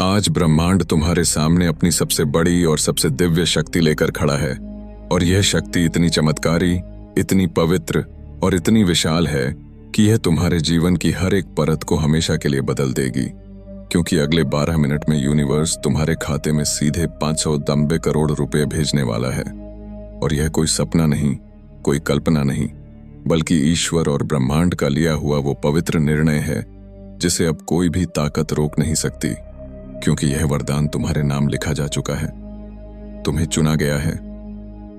आज ब्रह्मांड तुम्हारे सामने अपनी सबसे बड़ी और सबसे दिव्य शक्ति लेकर खड़ा है। और यह शक्ति इतनी चमत्कारी, इतनी पवित्र और इतनी विशाल है कि यह तुम्हारे जीवन की हर एक परत को हमेशा के लिए बदल देगी। क्योंकि अगले 12 मिनट में यूनिवर्स तुम्हारे खाते में सीधे 590 करोड़ रुपए भेजने वाला है। और यह कोई सपना नहीं, कोई कल्पना नहीं, बल्कि ईश्वर और ब्रह्मांड का लिया हुआ वो पवित्र निर्णय है जिसे अब कोई भी ताकत रोक नहीं सकती। क्योंकि यह वरदान तुम्हारे नाम लिखा जा चुका है, तुम्हें चुना गया है,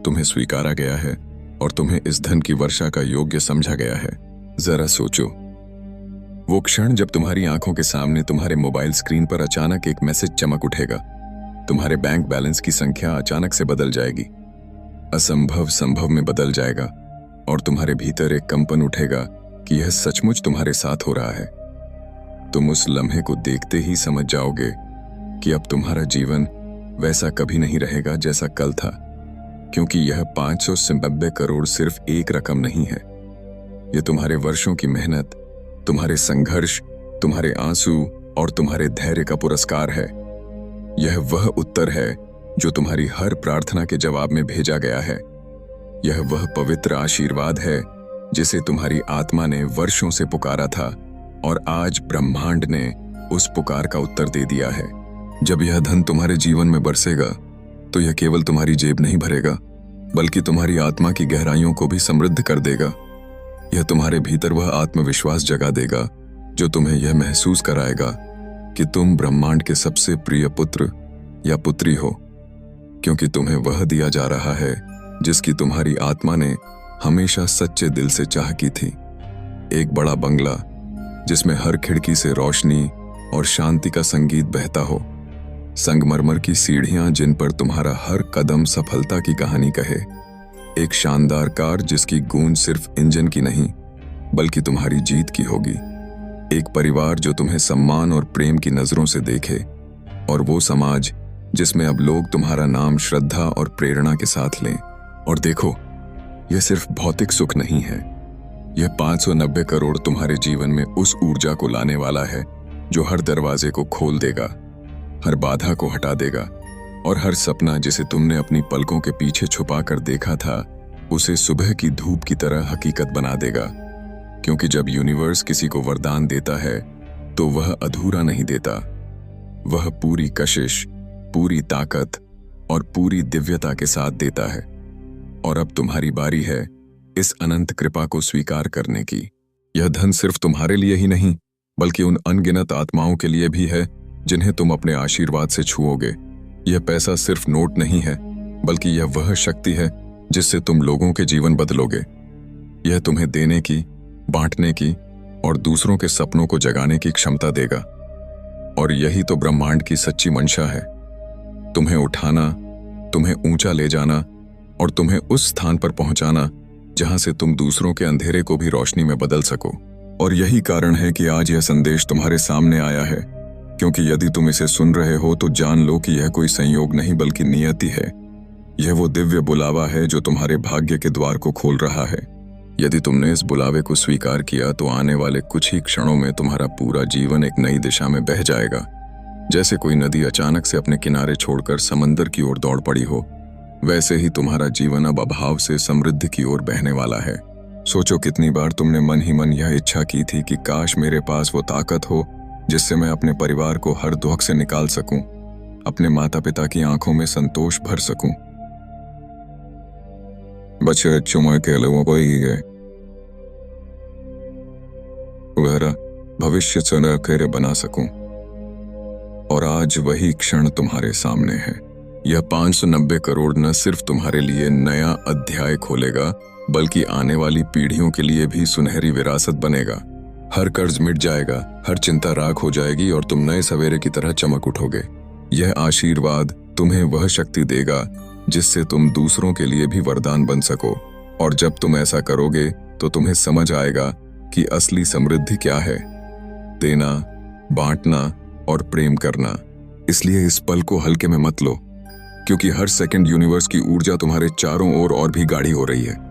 तुम्हें स्वीकारा गया है और तुम्हें इस धन की वर्षा का योग्य समझा गया है। जरा सोचो, वो क्षण जब तुम्हारी आंखों के सामने तुम्हारे मोबाइल स्क्रीन पर अचानक एक मैसेज चमक उठेगा, तुम्हारे बैंक बैलेंस की संख्या अचानक से बदल जाएगी, असंभव संभव में बदल जाएगा और तुम्हारे भीतर एक कंपन उठेगा कि यह सचमुच तुम्हारे साथ हो रहा है। तुम उस लम्हे को देखते ही समझ जाओगे कि अब तुम्हारा जीवन वैसा कभी नहीं रहेगा जैसा कल था। क्योंकि यह 590 करोड़ सिर्फ एक रकम नहीं है, यह तुम्हारे वर्षों की मेहनत, तुम्हारे संघर्ष, तुम्हारे आंसू और तुम्हारे धैर्य का पुरस्कार है। यह वह उत्तर है जो तुम्हारी हर प्रार्थना के जवाब में भेजा गया है। यह वह पवित्र आशीर्वाद है जिसे तुम्हारी आत्मा ने वर्षों से पुकारा था और आज ब्रह्मांड ने उस पुकार का उत्तर दे दिया है। जब यह धन तुम्हारे जीवन में बरसेगा तो यह केवल तुम्हारी जेब नहीं भरेगा, बल्कि तुम्हारी आत्मा की गहराइयों को भी समृद्ध कर देगा। यह तुम्हारे भीतर वह आत्मविश्वास जगा देगा जो तुम्हें यह महसूस कराएगा कि तुम ब्रह्मांड के सबसे प्रिय पुत्र या पुत्री हो। क्योंकि तुम्हें वह दिया जा रहा है जिसकी तुम्हारी आत्मा ने हमेशा सच्चे दिल से चाह की थी। एक बड़ा बंगला जिसमें हर खिड़की से रोशनी और शांति का संगीत बहता हो, संगमरमर की सीढ़ियां जिन पर तुम्हारा हर कदम सफलता की कहानी कहे, एक शानदार कार जिसकी गूंज सिर्फ इंजन की नहीं बल्कि तुम्हारी जीत की होगी, एक परिवार जो तुम्हें सम्मान और प्रेम की नजरों से देखे, और वो समाज जिसमें अब लोग तुम्हारा नाम श्रद्धा और प्रेरणा के साथ लें। और देखो, यह सिर्फ भौतिक सुख नहीं है, यह 590 करोड़ तुम्हारे जीवन में उस ऊर्जा को लाने वाला है जो हर दरवाजे को खोल देगा, हर बाधा को हटा देगा और हर सपना जिसे तुमने अपनी पलकों के पीछे छुपा कर देखा था उसे सुबह की धूप की तरह हकीकत बना देगा। क्योंकि जब यूनिवर्स किसी को वरदान देता है तो वह अधूरा नहीं देता, वह पूरी कशिश, पूरी ताकत और पूरी दिव्यता के साथ देता है। और अब तुम्हारी बारी है इस अनंत कृपा को स्वीकार करने की। यह धन सिर्फ तुम्हारे लिए ही नहीं बल्कि उन अनगिनत आत्माओं के लिए भी है जिन्हें तुम अपने आशीर्वाद से छुओगे। यह पैसा सिर्फ नोट नहीं है बल्कि यह वह शक्ति है जिससे तुम लोगों के जीवन बदलोगे। यह तुम्हें देने की, बांटने की और दूसरों के सपनों को जगाने की क्षमता देगा। और यही तो ब्रह्मांड की सच्ची मंशा है, तुम्हें उठाना, तुम्हें ऊंचा ले जाना और तुम्हें उस स्थान पर पहुंचाना जहां से तुम दूसरों के अंधेरे को भी रोशनी में बदल सको। और यही कारण है कि आज यह संदेश तुम्हारे सामने आया है। क्योंकि यदि तुम इसे सुन रहे हो तो जान लो कि यह कोई संयोग नहीं बल्कि नियति है। यह वो दिव्य बुलावा है जो तुम्हारे भाग्य के द्वार को खोल रहा है। यदि तुमने इस बुलावे को स्वीकार किया तो आने वाले कुछ ही क्षणों में तुम्हारा पूरा जीवन एक नई दिशा में बह जाएगा। जैसे कोई नदी अचानक से अपने किनारे छोड़कर समंदर की ओर दौड़ पड़ी हो, वैसे ही तुम्हारा जीवन अब अभाव से समृद्धि की ओर बहने वाला है। सोचो, कितनी बार तुमने मन ही मन यह इच्छा की थी कि काश मेरे पास वो ताकत हो जिससे मैं अपने परिवार को हर दुख से निकाल सकूं, अपने माता पिता की आंखों में संतोष भर सकूं। बच्चे चुमाए के लोगों को ही गए वह भविष्य से बना सकूं। और आज वही क्षण तुम्हारे सामने है। यह 590 करोड़ न सिर्फ तुम्हारे लिए नया अध्याय खोलेगा बल्कि आने वाली पीढ़ियों के लिए भी सुनहरी विरासत बनेगा। हर कर्ज मिट जाएगा, हर चिंता राख हो जाएगी और तुम नए सवेरे की तरह चमक उठोगे। यह आशीर्वाद तुम्हें वह शक्ति देगा जिससे तुम दूसरों के लिए भी वरदान बन सको। और जब तुम ऐसा करोगे तो तुम्हें समझ आएगा कि असली समृद्धि क्या है, देना, बांटना और प्रेम करना। इसलिए इस पल को हल्के में मत लो, क्योंकि हर सेकंड यूनिवर्स की ऊर्जा तुम्हारे चारों ओर और भी गाढ़ी हो रही है।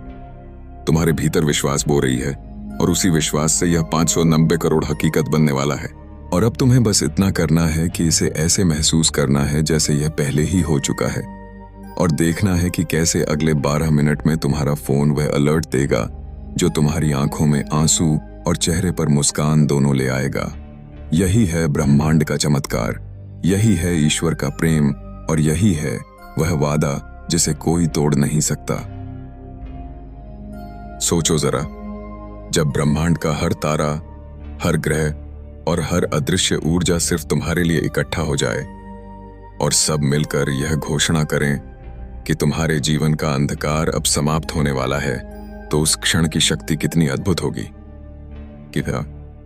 तुम्हारे भीतर विश्वास बो रही है और उसी विश्वास से यह 590 करोड़ हकीकत बनने वाला है। और अब तुम्हें बस इतना करना है कि इसे ऐसे महसूस करना है जैसे यह पहले ही हो चुका है, और देखना है कि कैसे अगले 12 मिनट में तुम्हारा फोन वह अलर्ट देगा जो तुम्हारी आंखों में आंसू और चेहरे पर मुस्कान दोनों ले आएगा। यही है ब्रह्मांड का चमत्कार, यही है ईश्वर का प्रेम, और यही है वह वादा जिसे कोई तोड़ नहीं सकता। सोचो जरा, जब ब्रह्मांड का हर तारा, हर ग्रह और हर अदृश्य ऊर्जा सिर्फ तुम्हारे लिए इकट्ठा हो जाए और सब मिलकर यह घोषणा करें कि तुम्हारे जीवन का अंधकार अब समाप्त होने वाला है, तो उस क्षण की शक्ति कितनी अद्भुत होगी।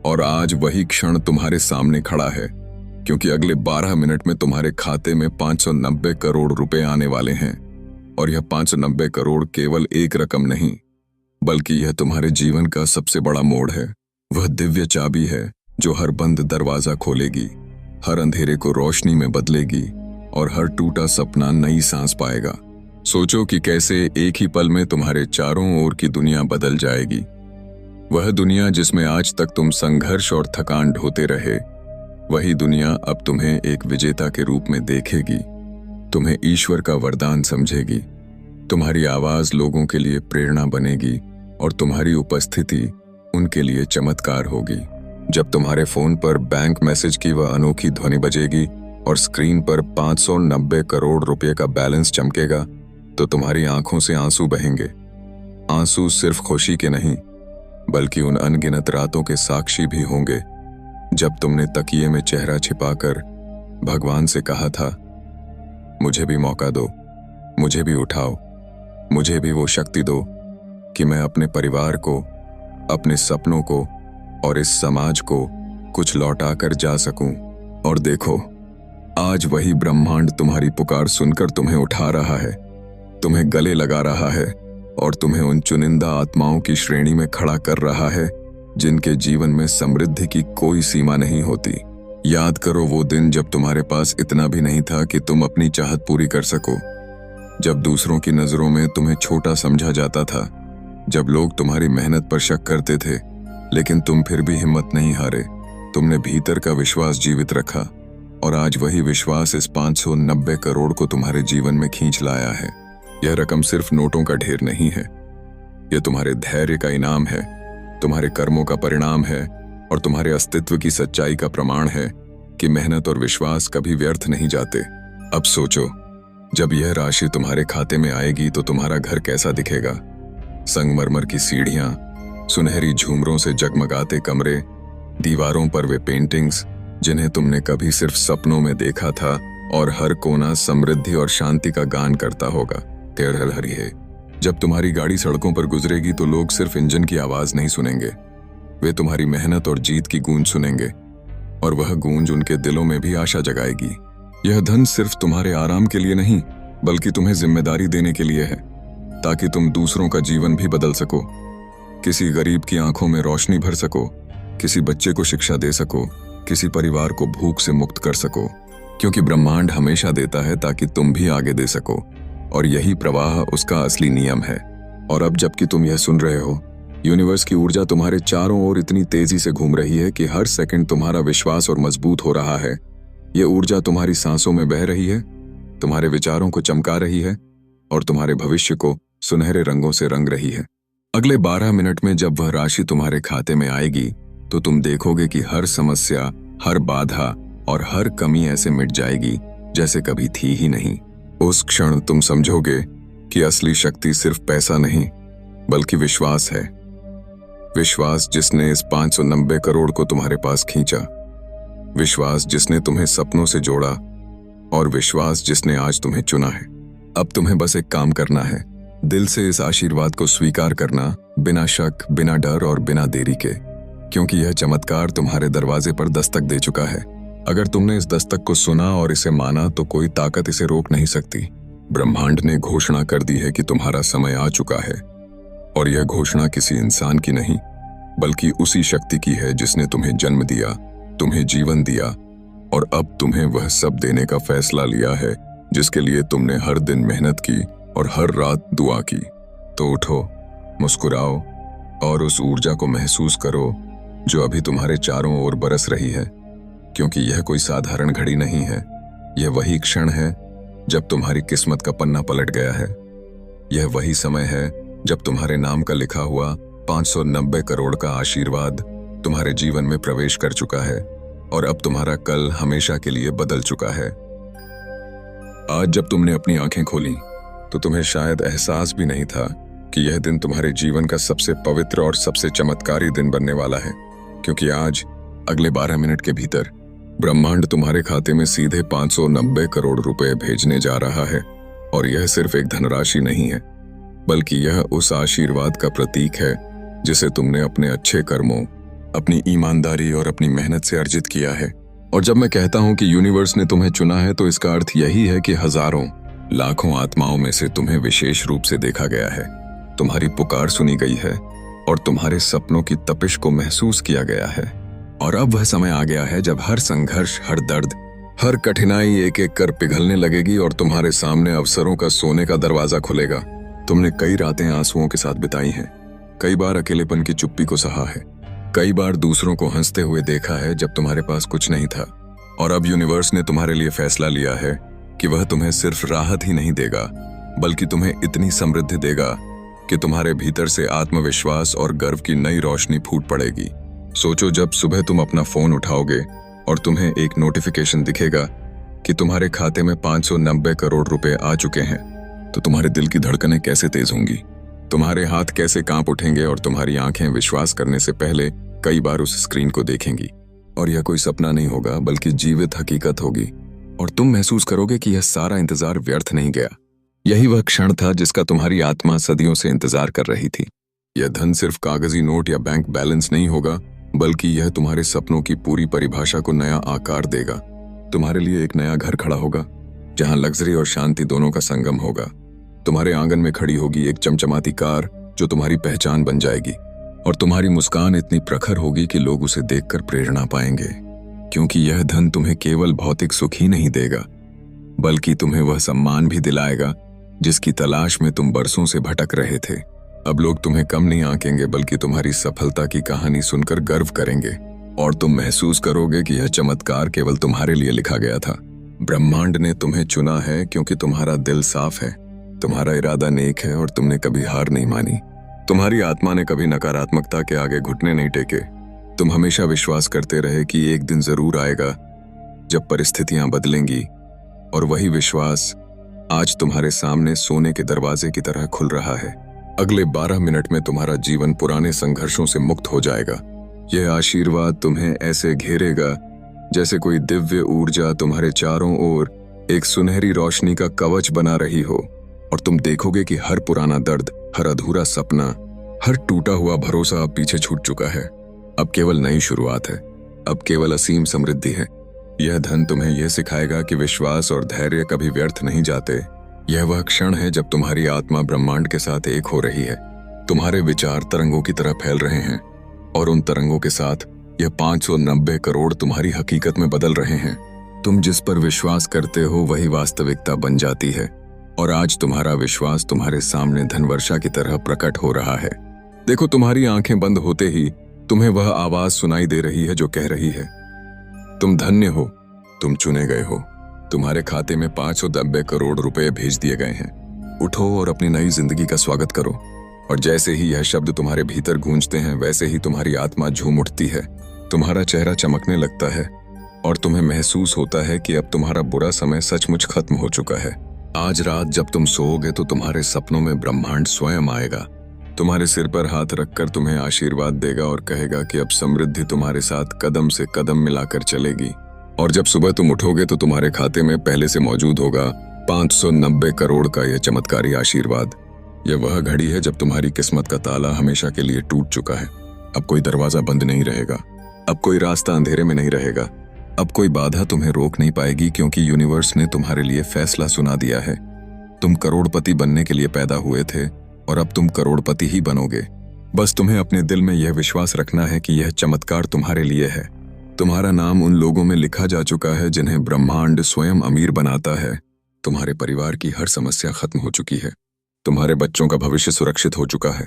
और आज वही क्षण तुम्हारे सामने खड़ा है, क्योंकि अगले 12 मिनट में तुम्हारे खाते में 590 करोड़ रुपए आने वाले हैं। और यह 590 करोड़ केवल एक रकम नहीं, बल्कि यह तुम्हारे जीवन का सबसे बड़ा मोड़ है। वह दिव्य चाबी है जो हर बंद दरवाजा खोलेगी, हर अंधेरे को रोशनी में बदलेगी और हर टूटा सपना नई सांस पाएगा। सोचो कि कैसे एक ही पल में तुम्हारे चारों ओर की दुनिया बदल जाएगी। वह दुनिया जिसमें आज तक तुम संघर्ष और थकान ढोते रहे, वही दुनिया अब तुम्हें एक विजेता के रूप में देखेगी, तुम्हें ईश्वर का वरदान समझेगी। तुम्हारी आवाज लोगों के लिए प्रेरणा बनेगी और तुम्हारी उपस्थिति उनके लिए चमत्कार होगी। जब तुम्हारे फोन पर बैंक मैसेज की वह अनोखी ध्वनि बजेगी और स्क्रीन पर 590 करोड़ रुपए का बैलेंस चमकेगा, तो तुम्हारी आंखों से आंसू बहेंगे। आंसू सिर्फ खुशी के नहीं, बल्कि उन अनगिनत रातों के साक्षी भी होंगे जब तुमने तकिए में चेहरा छिपाकर भगवान से कहा था, मुझे भी मौका दो, मुझे भी उठाओ, मुझे भी वो शक्ति दो कि मैं अपने परिवार को, अपने सपनों को और इस समाज को कुछ लौटा कर जा सकूं। और देखो, आज वही ब्रह्मांड तुम्हारी पुकार सुनकर तुम्हें उठा रहा है, तुम्हें गले लगा रहा है और तुम्हें उन चुनिंदा आत्माओं की श्रेणी में खड़ा कर रहा है जिनके जीवन में समृद्धि की कोई सीमा नहीं होती। याद करो वो दिन जब तुम्हारे पास इतना भी नहीं था कि तुम अपनी चाहत पूरी कर सको, जब दूसरों की नजरों में तुम्हें छोटा समझा जाता था, जब लोग तुम्हारी मेहनत पर शक करते थे, लेकिन तुम फिर भी हिम्मत नहीं हारे। तुमने भीतर का विश्वास जीवित रखा और आज वही विश्वास इस 590 करोड़ को तुम्हारे जीवन में खींच लाया है। यह रकम सिर्फ नोटों का ढेर नहीं है, यह तुम्हारे धैर्य का इनाम है, तुम्हारे कर्मों का परिणाम है और तुम्हारे अस्तित्व की सच्चाई का प्रमाण है कि मेहनत और विश्वास कभी व्यर्थ नहीं जाते। अब सोचो, जब यह राशि तुम्हारे खाते में आएगी तो तुम्हारा घर कैसा दिखेगा। संगमरमर की सीढ़ियां, सुनहरी झूमरों से जगमगाते कमरे, दीवारों पर वे पेंटिंग्स जिन्हें तुमने कभी सिर्फ सपनों में देखा था, और हर कोना समृद्धि और शांति का गान करता होगा। हरी है। जब तुम्हारी गाड़ी सड़कों पर गुजरेगी तो लोग सिर्फ इंजन की आवाज नहीं सुनेंगे, वे तुम्हारी मेहनत और जीत की गूंज सुनेंगे, और वह गूंज उनके दिलों में भी आशा जगाएगी। यह धन सिर्फ तुम्हारे आराम के लिए नहीं, बल्कि तुम्हें जिम्मेदारी देने के लिए है, ताकि तुम दूसरों का जीवन भी बदल सको, किसी गरीब की आंखों में रोशनी भर सको, किसी बच्चे को शिक्षा दे सको, किसी परिवार को भूख से मुक्त कर सको। क्योंकि ब्रह्मांड हमेशा देता है ताकि तुम भी आगे दे सको, और यही प्रवाह उसका असली नियम है। और अब जबकि तुम यह सुन रहे हो, यूनिवर्स की ऊर्जा तुम्हारे चारों ओर इतनी तेजी से घूम रही है कि हर सेकंड तुम्हारा विश्वास और मजबूत हो रहा है। यह ऊर्जा तुम्हारी सांसों में बह रही है, तुम्हारे विचारों को चमका रही है और तुम्हारे भविष्य को सुनहरे रंगों से रंग रही है। अगले 12 मिनट में जब वह राशि तुम्हारे खाते में आएगी तो तुम देखोगे कि हर समस्या, हर बाधा और हर कमी ऐसे मिट जाएगी जैसे कभी थी ही नहीं। उस क्षण तुम समझोगे कि असली शक्ति सिर्फ पैसा नहीं, बल्कि विश्वास है। विश्वास जिसने इस 590 करोड़ को तुम्हारे पास खींचा, विश्वास जिसने तुम्हें सपनों से जोड़ा, और विश्वास जिसने आज तुम्हें चुना है। अब तुम्हें बस एक काम करना है, दिल से इस आशीर्वाद को स्वीकार करना, बिना शक, बिना डर और बिना देरी के, क्योंकि यह चमत्कार तुम्हारे दरवाजे पर दस्तक दे चुका है। अगर तुमने इस दस्तक को सुना और इसे माना तो कोई ताकत इसे रोक नहीं सकती। ब्रह्मांड ने घोषणा कर दी है कि तुम्हारा समय आ चुका है, और यह घोषणा किसी इंसान की नहीं, बल्कि उसी शक्ति की है जिसने तुम्हें जन्म दिया, तुम्हें जीवन दिया, और अब तुम्हें वह सब देने का फैसला लिया है जिसके लिए तुमने हर दिन मेहनत की और हर रात दुआ की। तो उठो, मुस्कुराओ और उस ऊर्जा को महसूस करो जो अभी तुम्हारे चारों ओर बरस रही है। क्योंकि यह कोई साधारण घड़ी नहीं है। यह वही क्षण है जब तुम्हारी किस्मत का पन्ना पलट गया है। यह वही समय है जब तुम्हारे नाम का लिखा हुआ 590 करोड़ का आशीर्वाद तुम्हारे जीवन में प्रवेश कर चुका है और अब तुम्हारा कल हमेशा के लिए बदल चुका है। आज जब तुमने अपनी आंखें खोली तो तुम्हें शायद एहसास भी नहीं था कि यह दिन तुम्हारे जीवन का सबसे पवित्र और सबसे चमत्कारी दिन बनने वाला है, क्योंकि आज अगले 12 मिनट के भीतर ब्रह्मांड तुम्हारे खाते में सीधे 590 करोड़ रुपए भेजने जा रहा है। और यह सिर्फ एक धनराशि नहीं है, बल्कि यह उस आशीर्वाद का प्रतीक है जिसे तुमने अपने अच्छे कर्मों, अपनी ईमानदारी और अपनी मेहनत से अर्जित किया है। और जब मैं कहता हूं कि यूनिवर्स ने तुम्हें चुना है तो इसका अर्थ यही है कि हजारों लाखों आत्माओं में से तुम्हें विशेष रूप से देखा गया है, तुम्हारी पुकार सुनी गई है और तुम्हारे सपनों की तपिश को महसूस किया गया है। और अब वह समय आ गया है जब हर संघर्ष, हर दर्द, हर कठिनाई एक एक कर पिघलने लगेगी और तुम्हारे सामने अवसरों का सोने का दरवाजा खुलेगा। तुमने कई रातें आंसुओं के साथ बिताई हैं, कई बार अकेलेपन की चुप्पी को सहा है, कई बार दूसरों को हंसते हुए देखा है जब तुम्हारे पास कुछ नहीं था। और अब यूनिवर्स ने तुम्हारे लिए फैसला लिया है कि वह तुम्हें सिर्फ राहत ही नहीं देगा, बल्कि तुम्हें इतनी समृद्धि देगा कि तुम्हारे भीतर से आत्मविश्वास और गर्व की नई रोशनी फूट पड़ेगी। सोचो, जब सुबह तुम अपना फोन उठाओगे और तुम्हें एक नोटिफिकेशन दिखेगा कि तुम्हारे खाते में 590 करोड़ रुपए आ चुके हैं, तो तुम्हारे दिल की धड़कनें कैसे तेज होंगी, तुम्हारे हाथ कैसे कांप उठेंगे और तुम्हारी आंखें विश्वास करने से पहले कई बार उस स्क्रीन को देखेंगी। और यह कोई सपना नहीं होगा, बल्कि जीवित हकीकत होगी। और तुम महसूस करोगे कि यह सारा इंतजार व्यर्थ नहीं गया। यही वह क्षण था जिसका तुम्हारी आत्मा सदियों से इंतजार कर रही थी। यह धन सिर्फ कागजी नोट या बैंक बैलेंस नहीं होगा, बल्कि यह तुम्हारे सपनों की पूरी परिभाषा को नया आकार देगा। तुम्हारे लिए एक नया घर खड़ा होगा, जहां लग्जरी और शांति दोनों का संगम होगा। तुम्हारे आंगन में खड़ी होगी एक चमचमाती कार जो तुम्हारी पहचान बन जाएगी। और तुम्हारी मुस्कान इतनी प्रखर होगी कि लोग उसे देखकर प्रेरणा पाएंगे, क्योंकि यह धन तुम्हें केवल भौतिक सुख ही नहीं देगा, बल्कि तुम्हें वह सम्मान भी दिलाएगा जिसकी तलाश में तुम बरसों से भटक रहे थे। अब लोग तुम्हें कम नहीं आंकेंगे, बल्कि तुम्हारी सफलता की कहानी सुनकर गर्व करेंगे। और तुम महसूस करोगे कि यह चमत्कार केवल तुम्हारे लिए लिखा गया था। ब्रह्मांड ने तुम्हें चुना है क्योंकि तुम्हारा दिल साफ है, तुम्हारा इरादा नेक है और तुमने कभी हार नहीं मानी। तुम्हारी आत्मा ने कभी नकारात्मकता के आगे घुटने नहीं टेके। तुम हमेशा विश्वास करते रहे कि एक दिन जरूर आएगा जब परिस्थितियां बदलेंगी। और वही विश्वास आज तुम्हारे सामने सोने के दरवाजे की तरह खुल रहा है। अगले 12 मिनट में तुम्हारा जीवन पुराने संघर्षों से मुक्त हो जाएगा। यह आशीर्वाद तुम्हें ऐसे घेरेगा जैसे कोई दिव्य ऊर्जा तुम्हारे चारों ओर एक सुनहरी रोशनी का कवच बना रही हो। और तुम देखोगे कि हर पुराना दर्द, हर अधूरा सपना, हर टूटा हुआ भरोसा अब पीछे छूट चुका है। अब केवल नई शुरुआत है, अब केवल असीम समृद्धि है। यह धन तुम्हें यह सिखाएगा कि विश्वास और धैर्य कभी व्यर्थ नहीं जाते। यह वह क्षण है जब तुम्हारी आत्मा ब्रह्मांड के साथ एक हो रही है। तुम्हारे विचार तरंगों की तरह फैल रहे हैं और उन तरंगों के साथ यह 590 करोड़ तुम्हारी हकीकत में बदल रहे हैं। तुम जिस पर विश्वास करते हो वही वास्तविकता बन जाती है। और आज तुम्हारा विश्वास तुम्हारे सामने धनवर्षा की तरह प्रकट हो रहा है। देखो, तुम्हारी आंखें बंद होते ही तुम्हें वह आवाज सुनाई दे रही है जो कह रही है, तुम धन्य हो, तुम चुने गए हो, तुम्हारे खाते में 590 करोड़ रुपए भेज दिए गए हैं। उठो और अपनी नई जिंदगी का स्वागत करो। और जैसे ही यह शब्द तुम्हारे भीतर गूंजते हैं, वैसे ही तुम्हारी आत्मा झूम उठती है, तुम्हारा चेहरा चमकने लगता है और तुम्हें महसूस होता है कि अब तुम्हारा बुरा समय सचमुच खत्म हो चुका है। आज रात जब तुम सोओगे तो तुम्हारे सपनों में ब्रह्मांड स्वयं आएगा, तुम्हारे सिर पर हाथ रखकर तुम्हें आशीर्वाद देगा और कहेगा कि अब समृद्धि तुम्हारे साथ कदम से कदम मिलाकर चलेगी। और जब सुबह तुम उठोगे तो तुम्हारे खाते में पहले से मौजूद होगा 590 करोड़ का यह चमत्कारी आशीर्वाद। यह वह घड़ी है जब तुम्हारी किस्मत का ताला हमेशा के लिए टूट चुका है। अब कोई दरवाजा बंद नहीं रहेगा, अब कोई रास्ता अंधेरे में नहीं रहेगा, अब कोई बाधा तुम्हें रोक नहीं पाएगी, क्योंकि यूनिवर्स ने तुम्हारे लिए फैसला सुना दिया है। तुम करोड़पति बनने के लिए पैदा हुए थे और अब तुम करोड़पति ही बनोगे। बस तुम्हें अपने दिल में यह विश्वास रखना है कि यह चमत्कार तुम्हारे लिए है। तुम्हारा नाम उन लोगों में लिखा जा चुका है जिन्हें ब्रह्मांड स्वयं अमीर बनाता है। तुम्हारे परिवार की हर समस्या खत्म हो चुकी है, तुम्हारे बच्चों का भविष्य सुरक्षित हो चुका है,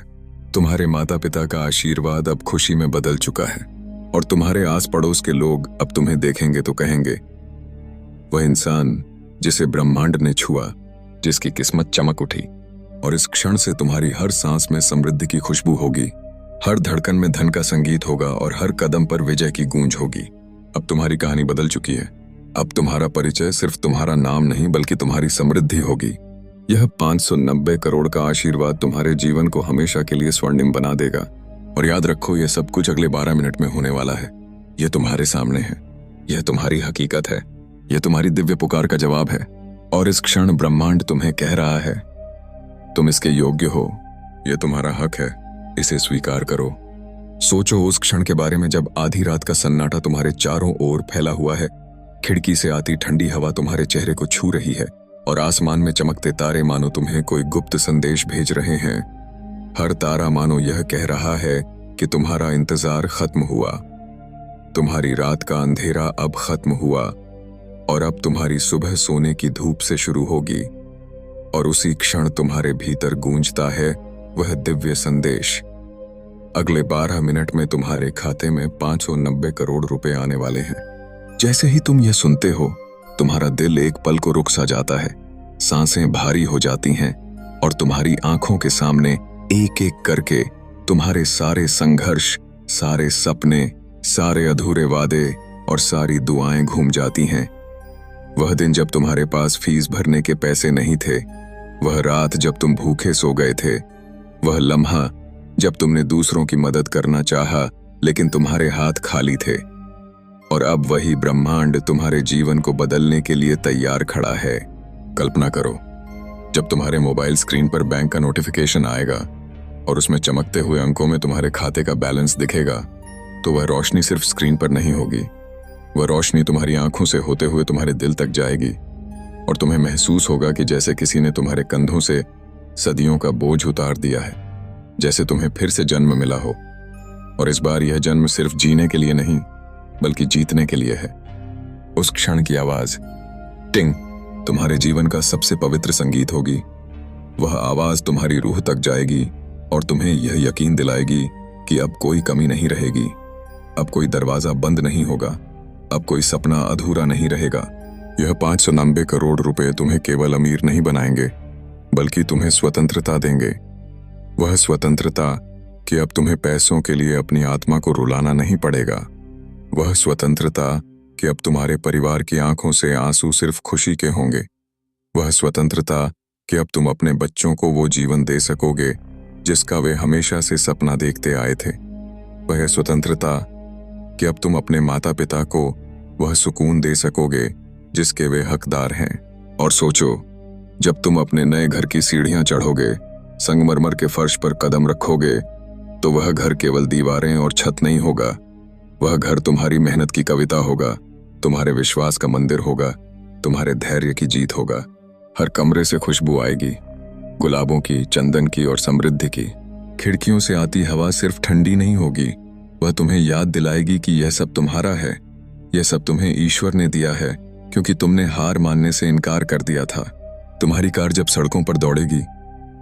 तुम्हारे माता पिता का आशीर्वाद अब खुशी में बदल चुका है। और तुम्हारे आस पड़ोस के लोग अब तुम्हें देखेंगे तो कहेंगे, वह इंसान जिसे ब्रह्मांड ने छुआ, जिसकी किस्मत चमक उठी। और इस क्षण से तुम्हारी हर सांस में समृद्धि की खुशबू होगी, हर धड़कन में धन का संगीत होगा और हर कदम पर विजय की गूंज होगी। अब तुम्हारी कहानी बदल चुकी है। अब तुम्हारा परिचय सिर्फ तुम्हारा नाम नहीं बल्कि तुम्हारी समृद्धि होगी। यह 590 करोड़ का आशीर्वाद तुम्हारे जीवन को हमेशा के लिए स्वर्णिम बना देगा। और याद रखो, यह सब कुछ अगले 12 मिनट में होने वाला है। यह तुम्हारे सामने है, यह तुम्हारी हकीकत है, यह तुम्हारी दिव्य पुकार का जवाब है। और इस क्षण ब्रह्मांड तुम्हें कह रहा है, तुम इसके योग्य हो, यह तुम्हारा हक है, इसे स्वीकार करो। सोचो उस क्षण के बारे में जब आधी रात का सन्नाटा तुम्हारे चारों ओर फैला हुआ है, खिड़की से आती ठंडी हवा तुम्हारे चेहरे को छू रही है और आसमान में चमकते तारे मानो तुम्हें कोई गुप्त संदेश भेज रहे हैं। हर तारा मानो यह कह रहा है कि तुम्हारा इंतजार खत्म हुआ, तुम्हारी रात का अंधेरा अब खत्म हुआ और अब तुम्हारी सुबह सोने की धूप से शुरू होगी। और उसी क्षण तुम्हारे भीतर गूंजता है वह दिव्य संदेश, अगले 12 मिनट में तुम्हारे खाते में 590 करोड़ रुपए आने वाले हैं। जैसे ही तुम यह सुनते हो, तुम्हारा दिल एक पल को रुक सा जाता है, सांसें भारी हो जाती हैं और तुम्हारी आंखों के सामने एक एक करके तुम्हारे सारे संघर्ष, सारे सपने, सारे अधूरे वादे और सारी दुआएं घूम जाती हैं। वह दिन जब तुम्हारे पास फीस भरने के पैसे नहीं थे, वह रात जब तुम भूखे सो गए थे, वह लम्हा जब तुमने दूसरों की मदद करना चाहा लेकिन तुम्हारे हाथ खाली थे। और अब वही ब्रह्मांड तुम्हारे जीवन को बदलने के लिए तैयार खड़ा है। कल्पना करो, जब तुम्हारे मोबाइल स्क्रीन पर बैंक का नोटिफिकेशन आएगा और उसमें चमकते हुए अंकों में तुम्हारे खाते का बैलेंस दिखेगा, तो वह रोशनी सिर्फ स्क्रीन पर नहीं होगी, वह रोशनी तुम्हारी आंखों से होते हुए तुम्हारे दिल तक जाएगी और तुम्हें महसूस होगा कि जैसे किसी ने तुम्हारे कंधों से सदियों का बोझ उतार दिया है, जैसे तुम्हें फिर से जन्म मिला हो। और इस बार यह जन्म सिर्फ जीने के लिए नहीं बल्कि जीतने के लिए है। उस क्षण की आवाज टिंग तुम्हारे जीवन का सबसे पवित्र संगीत होगी। वह आवाज तुम्हारी रूह तक जाएगी और तुम्हें यह यकीन दिलाएगी कि अब कोई कमी नहीं रहेगी, अब कोई दरवाजा बंद नहीं होगा, अब कोई सपना अधूरा नहीं रहेगा। यह 590 करोड़ रुपए तुम्हें केवल अमीर नहीं बनाएंगे बल्कि तुम्हें स्वतंत्रता देंगे। वह स्वतंत्रता कि अब तुम्हें पैसों के लिए अपनी आत्मा को रुलाना नहीं पड़ेगा। वह स्वतंत्रता कि अब तुम्हारे परिवार की आंखों से आंसू सिर्फ खुशी के होंगे। वह स्वतंत्रता कि अब तुम अपने बच्चों को वो जीवन दे सकोगे जिसका वे हमेशा से सपना देखते आए थे। वह स्वतंत्रता कि अब तुम अपने माता पिता को वह सुकून दे सकोगे जिसके वे हकदार हैं। और सोचो, जब तुम अपने नए घर की सीढ़ियां चढ़ोगे, संगमरमर के फर्श पर कदम रखोगे, तो वह घर केवल दीवारें और छत नहीं होगा, वह घर तुम्हारी मेहनत की कविता होगा, तुम्हारे विश्वास का मंदिर होगा, तुम्हारे धैर्य की जीत होगा। हर कमरे से खुशबू आएगी, गुलाबों की, चंदन की और समृद्धि की। खिड़कियों से आती हवा सिर्फ ठंडी नहीं होगी, वह तुम्हें याद दिलाएगी कि यह सब तुम्हारा है, यह सब तुम्हें ईश्वर ने दिया है क्योंकि तुमने हार मानने से इनकार कर दिया था। तुम्हारी कार जब सड़कों पर दौड़ेगी,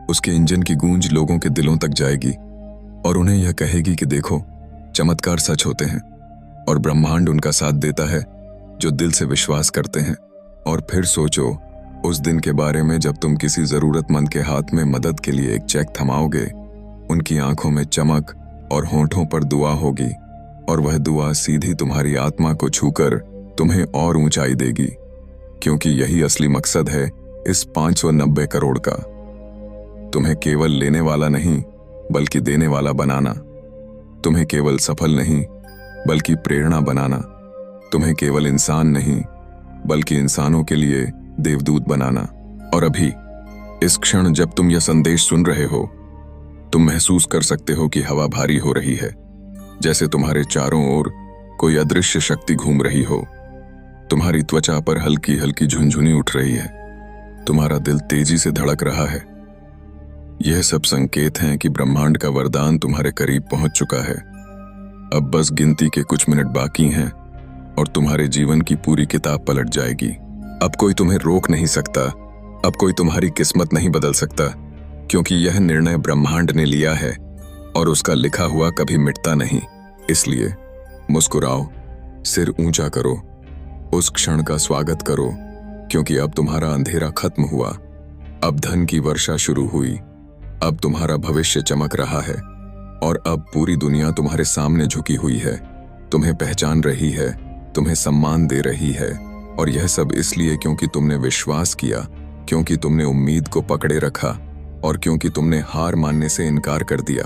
उसके इंजन की गूंज लोगों के दिलों तक जाएगी और उन्हें यह कहेगी कि देखो, चमत्कार सच होते हैं और ब्रह्मांड उनका साथ देता है जो दिल से विश्वास करते हैं। और फिर सोचो उस दिन के बारे में जब तुम किसी जरूरतमंद के हाथ में मदद के लिए एक चेक थमाओगे, उनकी आंखों में चमक और होंठों पर दुआ होगी और वह दुआ सीधी तुम्हारी आत्मा को छूकर तुम्हें और ऊंचाई देगी, क्योंकि यही असली मकसद है इस 590 करोड़ का। तुम्हें केवल लेने वाला नहीं बल्कि देने वाला बनाना, तुम्हें केवल सफल नहीं बल्कि प्रेरणा बनाना, तुम्हें केवल इंसान नहीं बल्कि इंसानों के लिए देवदूत बनाना। और अभी इस क्षण जब तुम यह संदेश सुन रहे हो, तुम महसूस कर सकते हो कि हवा भारी हो रही है, जैसे तुम्हारे चारों ओर कोई अदृश्य शक्ति घूम रही हो। तुम्हारी त्वचा पर हल्की हल्की झुनझुनी उठ रही है, तुम्हारा दिल तेजी से धड़क रहा है। यह सब संकेत हैं कि ब्रह्मांड का वरदान तुम्हारे करीब पहुंच चुका है। अब बस गिनती के कुछ मिनट बाकी हैं और तुम्हारे जीवन की पूरी किताब पलट जाएगी। अब कोई तुम्हें रोक नहीं सकता, अब कोई तुम्हारी किस्मत नहीं बदल सकता, क्योंकि यह निर्णय ब्रह्मांड ने लिया है और उसका लिखा हुआ कभी मिटता नहीं। इसलिए मुस्कुराओ, सिर ऊंचा करो, उस क्षण का स्वागत करो, क्योंकि अब तुम्हारा अंधेरा खत्म हुआ। अब धन की वर्षा शुरू हुई। अब तुम्हारा भविष्य चमक रहा है और अब पूरी दुनिया तुम्हारे सामने झुकी हुई है, तुम्हें पहचान रही है, तुम्हें सम्मान दे रही है। और यह सब इसलिए क्योंकि तुमने विश्वास किया, क्योंकि तुमने उम्मीद को पकड़े रखा और क्योंकि तुमने हार मानने से इनकार कर दिया।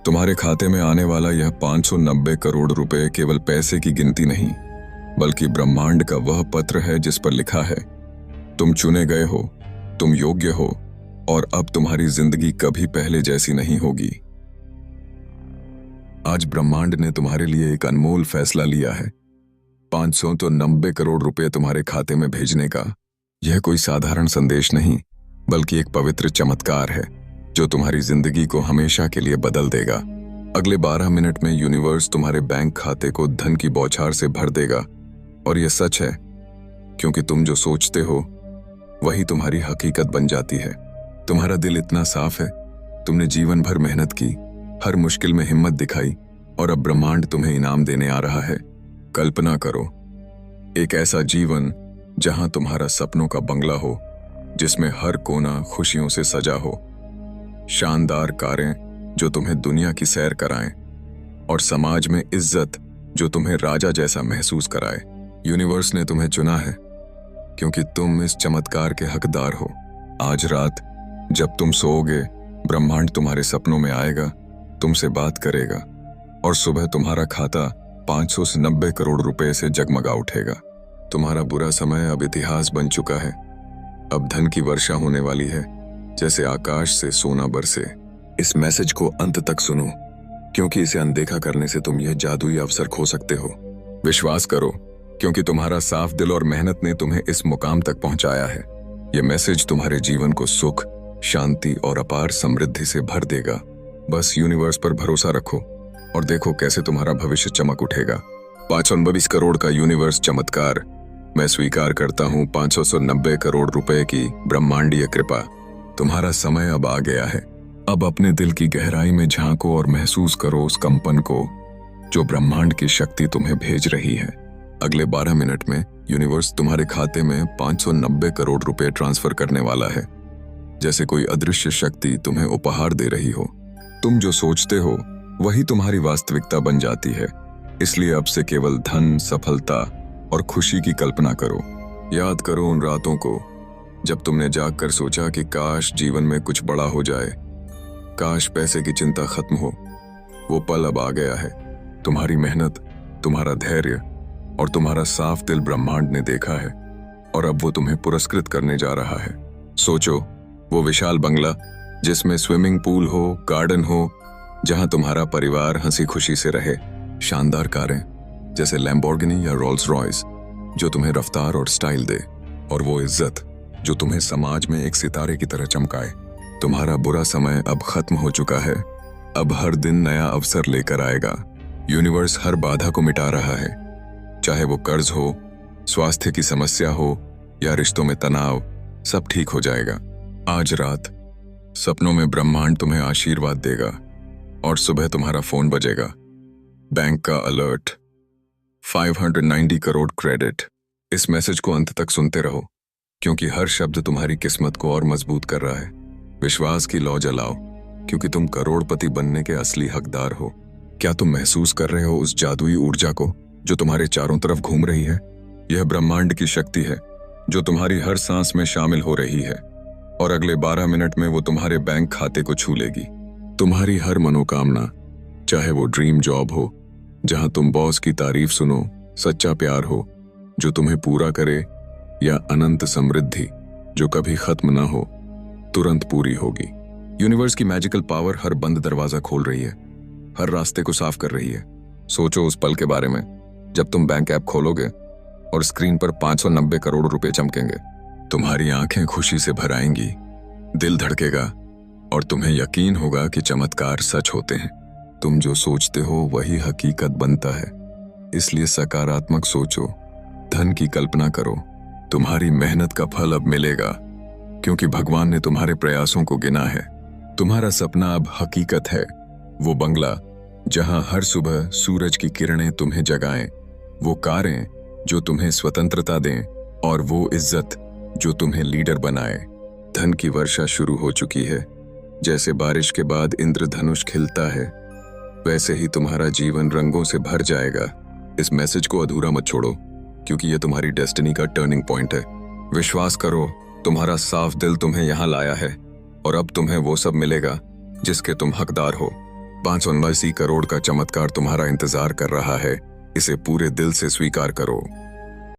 तुम्हारे खाते में आने वाला यह 590 करोड़ रुपए केवल पैसे की गिनती नहीं, बल्कि ब्रह्मांड का वह पत्र है जिस पर लिखा है, तुम चुने गए हो, तुम योग्य हो और अब तुम्हारी जिंदगी कभी पहले जैसी नहीं होगी। आज ब्रह्मांड ने तुम्हारे लिए एक अनमोल फैसला लिया है। 590 करोड़ रुपए तुम्हारे खाते में भेजने का। यह कोई साधारण संदेश नहीं, बल्कि एक पवित्र चमत्कार है जो तुम्हारी जिंदगी को हमेशा के लिए बदल देगा। अगले 12 मिनट में यूनिवर्स तुम्हारे बैंक खाते को धन की बौछार से भर देगा। और यह सच है, क्योंकि तुम जो सोचते हो वही तुम्हारी हकीकत बन जाती है। तुम्हारा दिल इतना साफ है, तुमने जीवन भर मेहनत की, हर मुश्किल में हिम्मत दिखाई और अब ब्रह्मांड तुम्हें इनाम देने आ रहा है। कल्पना करो, एक ऐसा जीवन जहां तुम्हारा सपनों का बंगला हो, जिसमें हर कोना खुशियों से सजा हो, शानदार कारें जो तुम्हें दुनिया की सैर कराएं और समाज में इज्जत जो तुम्हें राजा जैसा महसूस कराए। यूनिवर्स ने तुम्हें चुना है क्योंकि तुम इस चमत्कार के हकदार हो। आज रात जब तुम सोओगे, ब्रह्मांड तुम्हारे सपनों में आएगा, तुमसे बात करेगा और सुबह तुम्हारा खाता 590 करोड़ रुपए से जगमगा उठेगा। तुम्हारा बुरा समय अब इतिहास बन चुका है। अब धन की वर्षा होने वाली है, जैसे आकाश से सोना बरसे। इस मैसेज को अंत तक सुनो, क्योंकि इसे अनदेखा करने से तुम यह जादुई अवसर खो सकते हो। विश्वास करो, क्योंकि तुम्हारा साफ दिल और मेहनत ने तुम्हें इस मुकाम तक पहुंचाया है। यह मैसेज तुम्हारे जीवन को सुख, शांति और अपार समृद्धि से भर देगा। बस यूनिवर्स पर भरोसा रखो और देखो कैसे तुम्हारा भविष्य चमक उठेगा। 529 करोड़ का यूनिवर्स चमत्कार। मैं स्वीकार करता हूँ 590 करोड़ रुपए की ब्रह्मांडीय कृपा। तुम्हारा समय अब आ गया है। अब अपने दिल की गहराई में झांको और महसूस करो उस कंपन को जो ब्रह्मांड की शक्ति तुम्हें भेज रही है। अगले 12 मिनट में यूनिवर्स तुम्हारे खाते में 590 करोड़ रुपए ट्रांसफर करने वाला है, जैसे कोई अदृश्य शक्ति तुम्हें उपहार दे रही हो। तुम जो सोचते हो वही तुम्हारी वास्तविकता बन जाती है। इसलिए अब से केवल धन, सफलता और खुशी की कल्पना करो। याद करो उन रातों को जब तुमने जागकर सोचा कि काश जीवन में कुछ बड़ा हो जाए, काश पैसे की चिंता खत्म हो। वो पल अब आ गया है। तुम्हारी मेहनत, तुम्हारा धैर्य और तुम्हारा साफ दिल ब्रह्मांड ने देखा है और अब वो तुम्हें पुरस्कृत करने जा रहा है। सोचो, वो विशाल बंगला जिसमें स्विमिंग पूल हो, गार्डन हो, जहां तुम्हारा परिवार हंसी खुशी से रहे। शानदार कारें जैसे लैम्बोर्गिनी या रोल्स रॉयस जो तुम्हें रफ्तार और स्टाइल दे, और वो इज्जत जो तुम्हें समाज में एक सितारे की तरह चमकाए। तुम्हारा बुरा समय अब खत्म हो चुका है। अब हर दिन नया अवसर लेकर आएगा। यूनिवर्स हर बाधा को मिटा रहा है, चाहे वो कर्ज हो, स्वास्थ्य की समस्या हो या रिश्तों में तनाव, सब ठीक हो जाएगा। आज रात सपनों में ब्रह्मांड तुम्हें आशीर्वाद देगा और सुबह तुम्हारा फोन बजेगा। बैंक का अलर्ट, 590 करोड़ क्रेडिट। इस मैसेज को अंत तक सुनते रहो, क्योंकि हर शब्द तुम्हारी किस्मत को और मजबूत कर रहा है। विश्वास की लौ जलाओ, क्योंकि तुम करोड़पति बनने के असली हकदार हो। क्या तुम महसूस कर रहे हो उस जादुई ऊर्जा को जो तुम्हारे चारों तरफ घूम रही है? यह ब्रह्मांड की शक्ति है जो तुम्हारी हर सांस में शामिल हो रही है और अगले 12 मिनट में वो तुम्हारे बैंक खाते को छू लेगी। तुम्हारी हर मनोकामना, चाहे वो ड्रीम जॉब हो जहां तुम बॉस की तारीफ सुनो, सच्चा प्यार हो जो तुम्हें पूरा करे, या अनंत समृद्धि जो कभी खत्म ना हो, तुरंत पूरी होगी। यूनिवर्स की मैजिकल पावर हर बंद दरवाजा खोल रही है, हर रास्ते को साफ कर रही है। सोचो उस पल के बारे में जब तुम बैंक ऐप खोलोगे और स्क्रीन पर 590 करोड़ रुपए चमकेंगे। तुम्हारी आंखें खुशी से भर आएंगी, दिल धड़केगा और तुम्हें यकीन होगा कि चमत्कार सच होते हैं। तुम जो सोचते हो वही हकीकत बनता है। इसलिए सकारात्मक सोचो, धन की कल्पना करो। तुम्हारी मेहनत का फल अब मिलेगा, क्योंकि भगवान ने तुम्हारे प्रयासों को गिना है। तुम्हारा सपना अब हकीकत है, वो बंगला जहां हर सुबह सूरज की किरणें तुम्हें जगाएं, वो कारें जो तुम्हें स्वतंत्रता दें, और वो इज्जत जो तुम्हें लीडर बनाए। धन की वर्षा शुरू हो चुकी है। जैसे बारिश के बाद इंद्रधनुष खिलता है, वैसे ही तुम्हारा जीवन रंगों से भर जाएगा। इस मैसेज को अधूरा मत छोड़ो, क्योंकि ये तुम्हारी डेस्टिनी का टर्निंग पॉइंट है। विश्वास करो, तुम्हारा साफ दिल तुम्हें यहाँ लाया है, और अब तुम्हें वो सब मिलेगा जिसके तुम हकदार हो। 579 करोड़ का चमत्कार तुम्हारा इंतजार कर रहा है। इसे पूरे दिल से स्वीकार करो।